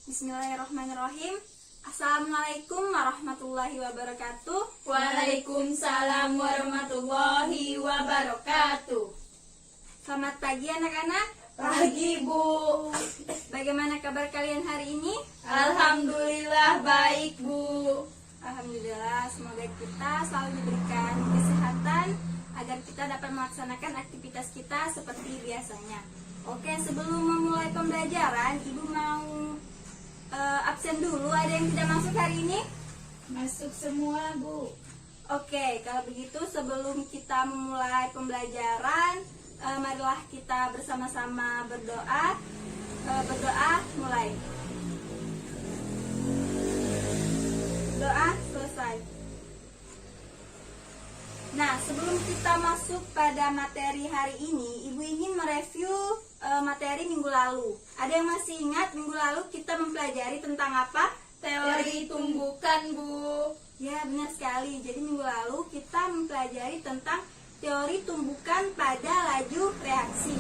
Bismillahirrahmanirrahim. Assalamualaikum warahmatullahi wabarakatuh. Waalaikumsalam warahmatullahi wabarakatuh. Selamat pagi anak-anak. Pagi, Bu. Bagaimana kabar kalian hari ini? Alhamdulillah baik, Bu. Alhamdulillah, semoga kita selalu diberikan kesehatan agar kita dapat melaksanakan aktivitas kita seperti biasanya. Oke, sebelum memulai pembelajaran, Ibu mau absen dulu. Ada yang tidak masuk hari ini? Masuk semua, Bu. Oke, kalau begitu sebelum kita memulai pembelajaran, marilah kita bersama-sama berdoa. Berdoa mulai. Doa selesai. Nah, sebelum kita masuk pada materi hari ini, Ibu ingin mereview materi minggu lalu. Ada yang masih ingat minggu lalu kita mempelajari tentang apa? Teori tumbukan, Bu. Ya, benar sekali. Jadi minggu lalu kita mempelajari tentang teori tumbukan pada laju reaksi.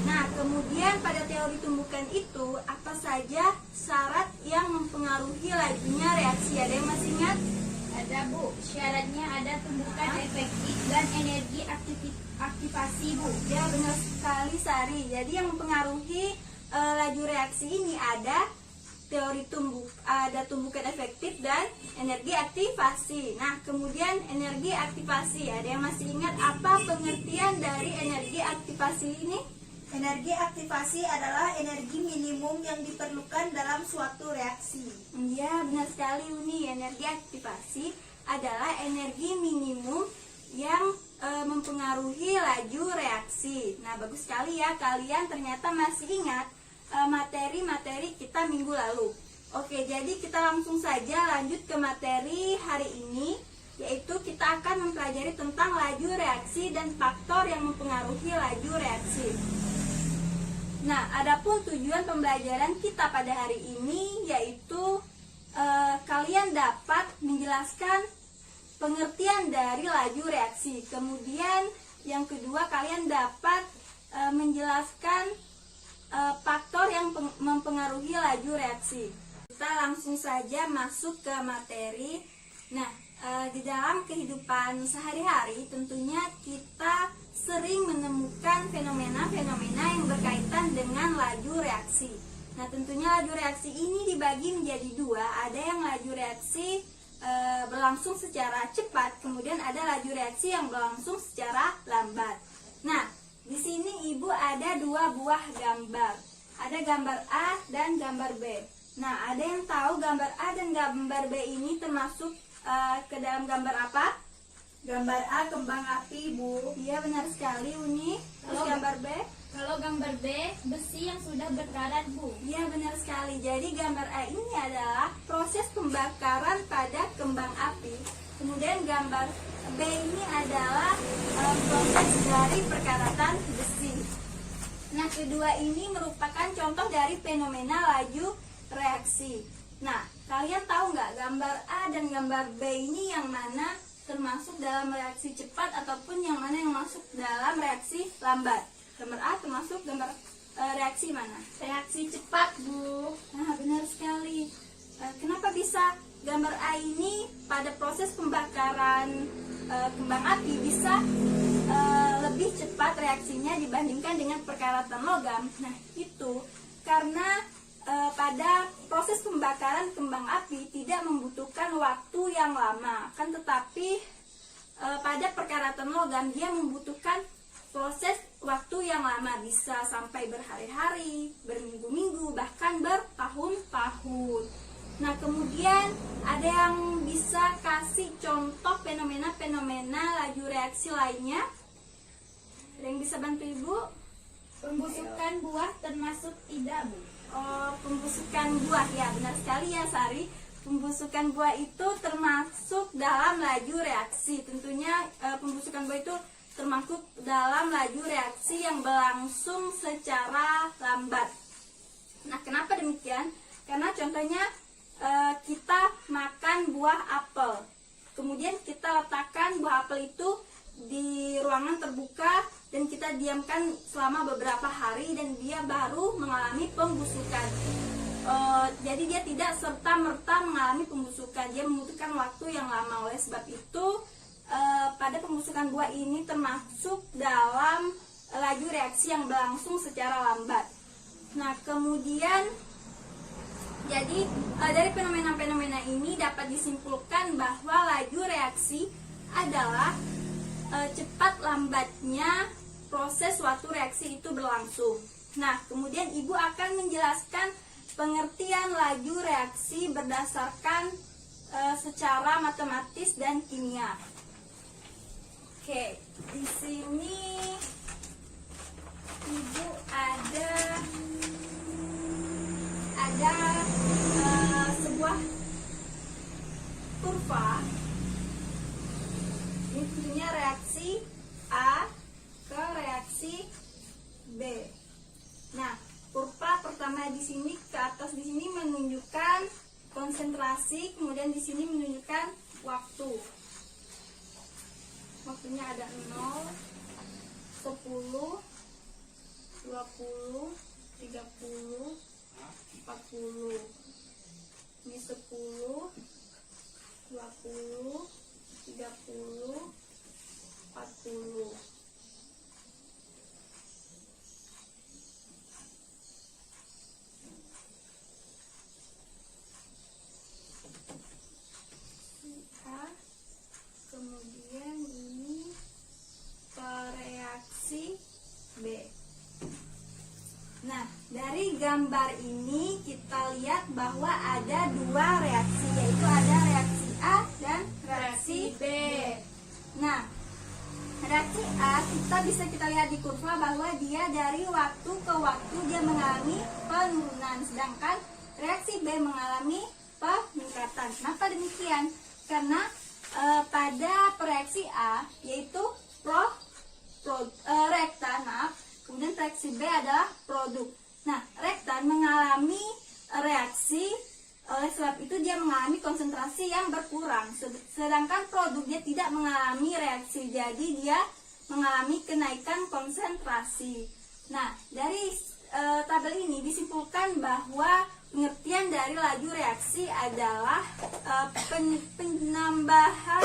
Nah, kemudian pada teori tumbukan itu apa saja syarat yang mempengaruhi lajunya reaksi? Ada yang masih ingat? Ada, Bu. Syaratnya ada tumbukan efektif dan energi aktivasi, Bu. Ya, benar sekali Sari. Jadi yang mempengaruhi laju reaksi ini ada ada tumbukan efektif dan energi aktivasi. Nah, kemudian energi aktivasi. Ada yang masih ingat apa pengertian dari energi aktivasi ini? Energi aktivasi adalah energi minimum yang diperlukan dalam suatu reaksi. Iya, benar sekali Uni. Energi aktivasi adalah energi minimum yang mempengaruhi laju reaksi. Nah, bagus sekali ya, kalian ternyata masih ingat materi-materi kita minggu lalu. Oke, jadi kita langsung saja lanjut ke materi hari ini, yaitu kita akan mempelajari tentang laju reaksi dan faktor yang mempengaruhi laju reaksi. Nah, adapun tujuan pembelajaran kita pada hari ini yaitu kalian dapat menjelaskan pengertian dari laju reaksi. Kemudian yang kedua, kalian dapat menjelaskan faktor yang mempengaruhi laju reaksi. Kita langsung saja masuk ke materi. Nah, di dalam kehidupan sehari-hari tentunya kita sering menemukan fenomena-fenomena yang berkaitan dengan laju reaksi. Nah, tentunya laju reaksi ini dibagi menjadi dua. Ada yang laju reaksi berlangsung secara cepat, kemudian ada laju reaksi yang berlangsung secara lambat. Nah, di sini Ibu ada dua buah gambar. Ada gambar A dan gambar B. Nah, ada yang tahu gambar A dan gambar B ini termasuk ke dalam gambar apa? Gambar A kembang api, Bu. Iya, benar sekali Uni. Terus gambar B? Kalau gambar B, besi yang sudah berkarat, Bu. Iya, benar sekali. Jadi gambar A ini adalah proses pembakaran pada kembang api. Kemudian gambar B ini adalah proses dari perkaratan besi. Nah, kedua ini merupakan contoh dari fenomena laju reaksi. Nah, kalian tahu nggak gambar A dan gambar B ini yang mana termasuk dalam reaksi cepat ataupun yang mana yang masuk dalam reaksi lambat? Gambar A termasuk gambar reaksi mana? Reaksi cepat, Bu. Nah, benar sekali. Kenapa bisa gambar A ini pada proses pembakaran kembang api bisa lebih cepat reaksinya dibandingkan dengan perkaratan logam? Nah, itu karena pada proses pembakaran kembang api tidak membutuhkan waktu yang lama, kan tetapi pada perkaratan logam dia membutuhkan proses waktu yang lama, bisa sampai berhari-hari, berminggu-minggu, bahkan bertahun-tahun. Nah, kemudian ada yang bisa kasih contoh fenomena-fenomena laju reaksi lainnya? Ada yang bisa bantu Ibu? Pembusukan buah termasuk tidak, Bu? Oh, pembusukan buah, ya benar sekali ya Sari. Pembusukan buah itu termasuk dalam laju reaksi. Tentunya pembusukan buah itu termasuk dalam laju reaksi yang berlangsung secara lambat. Nah, kenapa demikian? Karena contohnya kita makan buah apel, kemudian kita letakkan buah apel itu di ruangan terbuka dan kita diamkan selama beberapa hari dan dia baru mengalami pembusukan. jadi dia tidak serta-merta mengalami pembusukan, dia membutuhkan waktu yang lama. Oleh sebab itu pada pembusukan buah ini termasuk dalam laju reaksi yang berlangsung secara lambat. Nah, kemudian jadi dari fenomena-fenomena ini dapat disimpulkan bahwa laju reaksi adalah cepat lambatnya proses suatu reaksi itu berlangsung. Nah, kemudian Ibu akan menjelaskan pengertian laju reaksi berdasarkan secara matematis dan kimia. Oke, di sini Ibu ada sebuah kurva. Ini tentunya reaksi A ke reaksi B. Nah, kurva pertama di sini ke atas di sini menunjukkan konsentrasi, kemudian di sini menunjukkan waktu. Waktunya ada 0, 10, 20, 30, 40. Ini 10, 20, 30, 40. Kemudian ini reaksi B. Nah, dari gambar ini kita lihat bahwa ada dua reaksi, yaitu ada reaksi A dan reaksi B. Nah, reaksi A kita lihat di kurva bahwa dia dari waktu ke waktu dia mengalami penurunan, sedangkan reaksi B mengalami peningkatan. Kenapa demikian? Karena pada reaksi A yaitu rektan, kemudian reaksi B adalah produk. Nah, rektan mengalami reaksi, oleh sebab itu dia mengalami konsentrasi yang berkurang, sedangkan produk dia tidak mengalami reaksi, jadi dia mengalami kenaikan konsentrasi. Nah, dari tabel ini disimpulkan bahwa pengertian dari laju reaksi adalah penambahan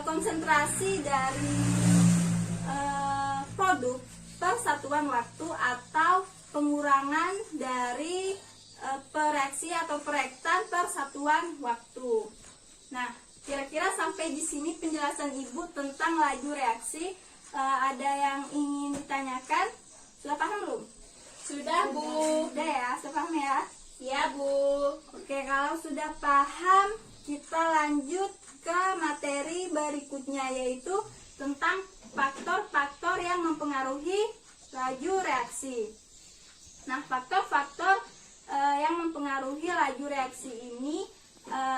konsentrasi dari produk per satuan waktu atau pengurangan dari reaksi atau perektan per satuan waktu. Nah, kira-kira sampai di sini penjelasan Ibu tentang laju reaksi. Ada yang ingin ditanyakan? Sudah paham belum? Sudah, Bu. Sudah ya, sudah paham ya? Ya, Bu. Oke, kalau sudah paham, kita lanjut ke materi berikutnya, yaitu tentang faktor-faktor yang mempengaruhi laju reaksi. Nah, faktor-faktor yang mempengaruhi laju reaksi ini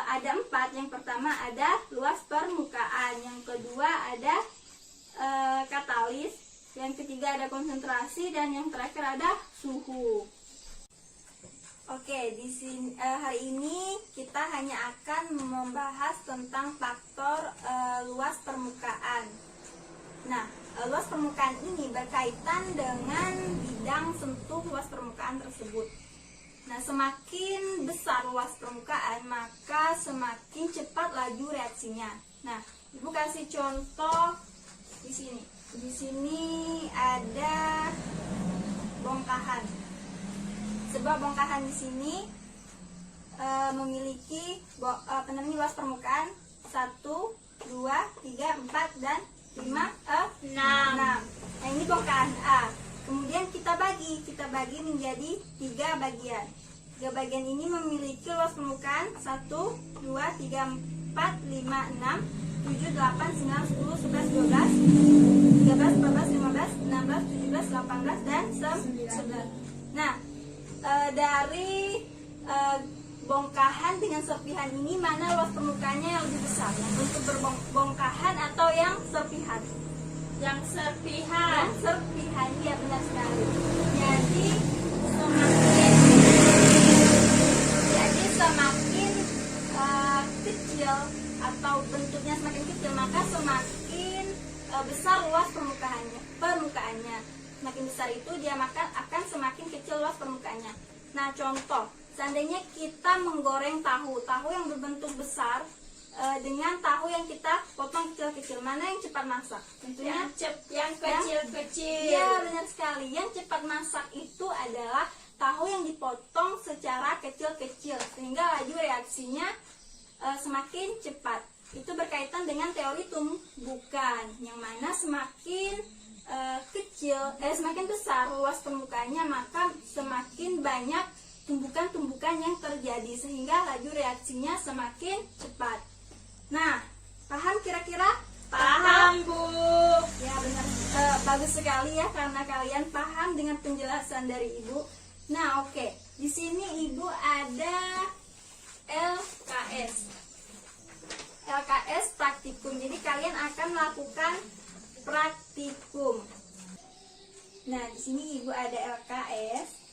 ada 4. Yang pertama ada luas permukaan, yang kedua ada katalis, yang ketiga ada konsentrasi, dan yang terakhir ada suhu. Oke, di sini hari ini kita hanya akan membahas tentang faktor luas permukaan. Nah, luas permukaan ini berkaitan dengan bidang sentuh luas permukaan tersebut. Nah, semakin besar luas permukaan, maka semakin cepat laju reaksinya. Nah, Ibu kasih contoh di sini. Di sini ada bongkahan. Sebuah bongkahan di sini memiliki luas permukaan 1, 2, 3, 4, dan 5, 6. Nah, ini bongkahan A. Kemudian kita bagi menjadi 3 bagian. 3 bagian ini memiliki luas permukaan 1, 2, 3, 4, 5, 6, 7, 8, 9, 10, 11, 12, 13, 14, 15, 16, 17, 18, dan 19. Nah, dari bongkahan dengan serpihan ini, mana luas permukaannya yang lebih besar? Yang bentuk berbongkahan atau yang serpihan? Yang serpihan. Yang serpihan, ya benar sekali. Jadi semakin kecil atau bentuknya semakin kecil, maka semakin besar luas permukaannya. Semakin besar itu dia akan semakin kecil luas permukaannya. Nah, contoh, seandainya kita menggoreng tahu yang berbentuk besar dengan tahu yang kita potong kecil-kecil, mana yang cepat masak? Tentunya Yang kecil-kecil. ya, benar sekali. Yang cepat masak itu adalah tahu yang dipotong secara kecil-kecil sehingga laju reaksinya semakin cepat. Itu berkaitan dengan teori tumbukan, yang mana semakin semakin besar luas permukaannya, maka semakin banyak tumbukan-tumbukan yang terjadi sehingga laju reaksinya semakin cepat. Nah, paham kira-kira? Paham, Bu. Ya, benar. Bagus sekali ya karena kalian paham dengan penjelasan dari Ibu. Nah, oke. Di sini Ibu ada LKS. LKS praktikum. Jadi kalian akan melakukan praktikum. Nah, di sini Ibu ada LKS.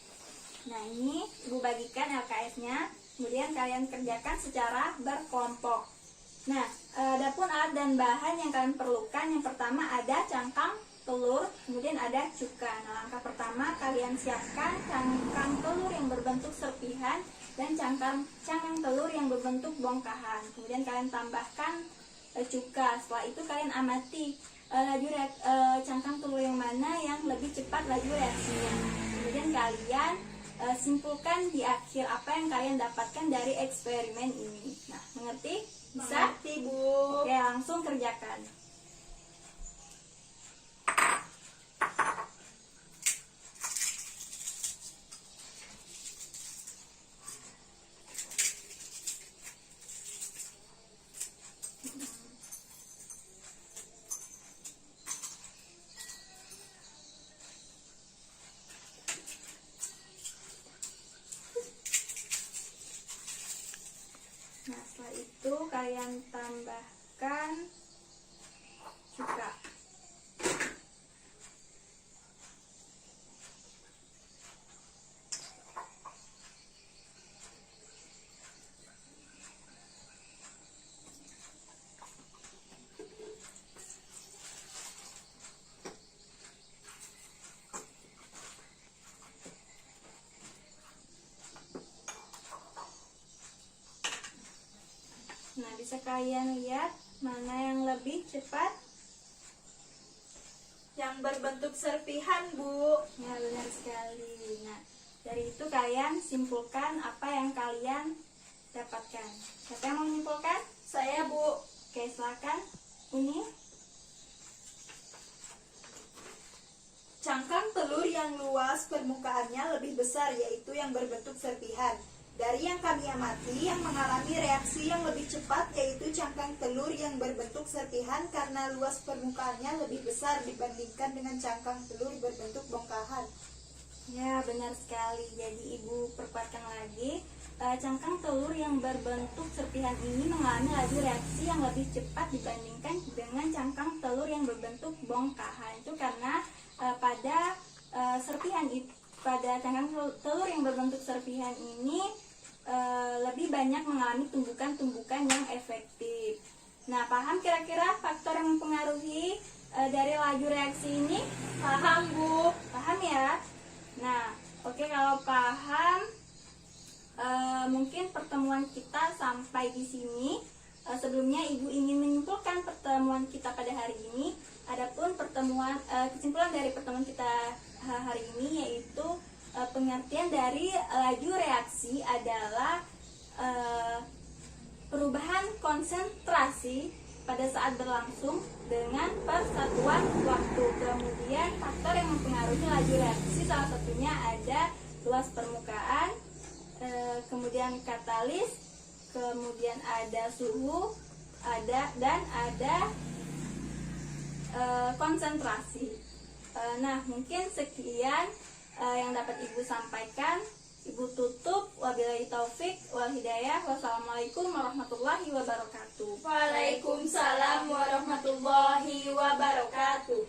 Nah, ini Ibu bagikan LKS-nya. Kemudian kalian kerjakan secara berkelompok. Nah, adapun alat dan bahan yang kalian perlukan, yang pertama ada cangkang telur, kemudian ada cuka. Nah, langkah pertama kalian siapkan cangkang telur yang berbentuk serpihan dan cangkang telur yang berbentuk bongkahan. Kemudian kalian tambahkan cuka. Setelah itu kalian amati cangkang telur yang mana yang lebih cepat laju reaksinya. Kemudian kalian simpulkan di akhir apa yang kalian dapatkan dari eksperimen ini. Nah, mengerti? Bisa? Mengerti, Bu. Oke, langsung kerjakan. Nah, setelah itu kalian tambahkan cuka. Nah, bisa kalian lihat mana yang lebih cepat? Yang berbentuk serpihan, Bu. Ya, benar sekali. Nah, dari itu kalian simpulkan apa yang kalian dapatkan. Siapa yang mau menyimpulkan? Saya, Bu. Oke, silakan. Ini Cangkang telur yang luas permukaannya lebih besar, yaitu yang berbentuk serpihan. Dari yang kami amati, yang mengalami reaksi yang lebih cepat yaitu cangkang telur yang berbentuk serpihan karena luas permukaannya lebih besar dibandingkan dengan cangkang telur berbentuk bongkahan. ya, benar sekali. Jadi Ibu perkuatkan lagi, cangkang telur yang berbentuk serpihan ini mengalami laju reaksi yang lebih cepat dibandingkan dengan cangkang telur yang berbentuk bongkahan. Itu karena pada cangkang telur yang berbentuk serpihan ini lebih banyak mengalami tumbukan-tumbukan yang efektif. Nah, paham kira-kira faktor yang mempengaruhi dari laju reaksi ini? Paham, Bu. Paham ya? Nah, oke, kalau paham, mungkin pertemuan kita sampai di sini. Sebelumnya Ibu ingin menyimpulkan pertemuan kita pada hari ini. Adapun kesimpulan dari pertemuan kita hari ini yaitu pengertian dari laju reaksi adalah perubahan konsentrasi pada saat berlangsung dengan persatuan waktu. Kemudian faktor yang mempengaruhi laju reaksi salah satunya ada luas permukaan, kemudian katalis, kemudian ada suhu, dan ada konsentrasi. Nah, mungkin sekian yang dapat Ibu sampaikan. Ibu tutup. Wabillahi taufik wal hidayah. Wassalamualaikum warahmatullahi wabarakatuh. Waalaikumsalam warahmatullahi wabarakatuh.